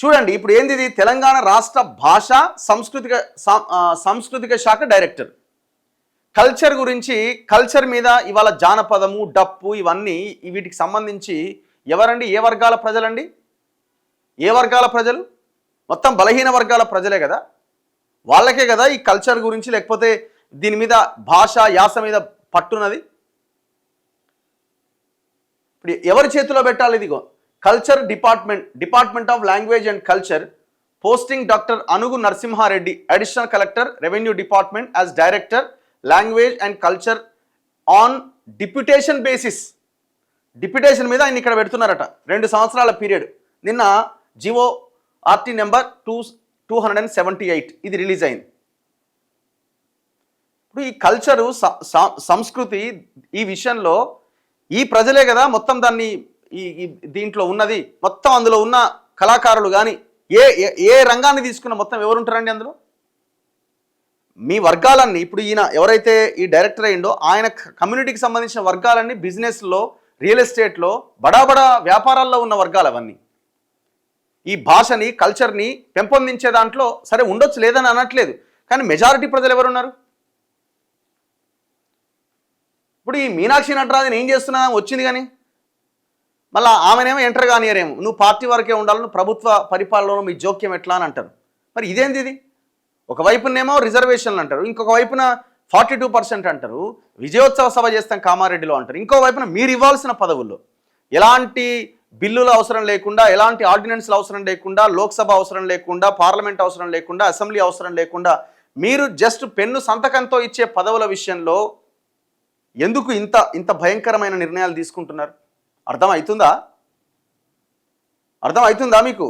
చూడండి ఇప్పుడు ఏంది ఇది, తెలంగాణ రాష్ట్ర భాష సాంస్కృతిక శాఖ డైరెక్టర్. కల్చర్ గురించి, కల్చర్ మీద ఇవాళ జానపదము, డప్పు ఇవన్నీ వీటికి సంబంధించి ఎవరండి, ఏ వర్గాల ప్రజలండి, ఏ వర్గాల ప్రజలు? మొత్తం బలహీన వర్గాల ప్రజలే కదా, వాళ్ళకే కదా ఈ కల్చర్ గురించి లేకపోతే దీని మీద భాష యాస మీద పట్టున్నది. ఇప్పుడు ఎవరి చేతిలో పెట్టాలి? ఇదిగో culture department of language and culture, posting doctor Anugu Narasimha Reddy, additional collector revenue department as director language and culture on deputation basis. Deputation మీద ఆయన ఇక్కడ పెడుతున్నారట, 2 సంవత్సరాల పీరియడ్. నిన్న జివో ఆర్టీ నెంబర్ 278 ఇది రిలీజ్ అయింది. ఇప్పుడు ఈ కల్చరు సంస్కృతి ఈ విషయంలో ఈ ప్రజలే కదా మొత్తం దాన్ని దీంట్లో ఉన్నది. మొత్తం అందులో ఉన్న కళాకారులు కానీ ఏ రంగాన్ని తీసుకున్న మొత్తం ఎవరుంటారండి అందులో? మీ వర్గాలన్నీ, ఇప్పుడు ఈయన ఎవరైతే ఈ డైరెక్టర్ అయ్యిండో ఆయన కమ్యూనిటీకి సంబంధించిన వర్గాలన్నీ బిజినెస్లో, రియల్ ఎస్టేట్లో, బడా వ్యాపారాల్లో ఉన్న వర్గాలు అవన్నీ. ఈ భాషని, కల్చర్ని పెంపొందించే దాంట్లో సరే ఉండొచ్చు, లేదని అనట్లేదు, కానీ మెజారిటీ ప్రజలు ఎవరున్నారు? ఇప్పుడు ఈ మీనాక్షి నటరాజన్ ఏం చేస్తున్నా వచ్చింది, కానీ మళ్ళీ ఆమెనేమో ఎంటర్ కానియరేమో, నువ్వు పార్టీ వరకే ఉండాలి, నువ్వు ప్రభుత్వ పరిపాలనలో మీ జోక్యం ఎట్లా అని అంటారు. మరి ఇదేంది ఇది? ఒకవైపునేమో రిజర్వేషన్లు అంటారు, ఇంకొక వైపున 42% అంటారు, విజయోత్సవ సభ చేస్తాం కామారెడ్డిలో అంటారు, ఇంకో వైపున మీరు ఇవ్వాల్సిన పదవుల్లో ఎలాంటి బిల్లులు అవసరం లేకుండా, ఎలాంటి ఆర్డినెన్స్లు అవసరం లేకుండా, లోక్సభ అవసరం లేకుండా, పార్లమెంట్ అవసరం లేకుండా, అసెంబ్లీ అవసరం లేకుండా మీరు జస్ట్ పెన్ను సంతకంతో ఇచ్చే పదవుల విషయంలో ఎందుకు ఇంత భయంకరమైన నిర్ణయాలు తీసుకుంటున్నారు? అర్థమవుతుందా మీకు?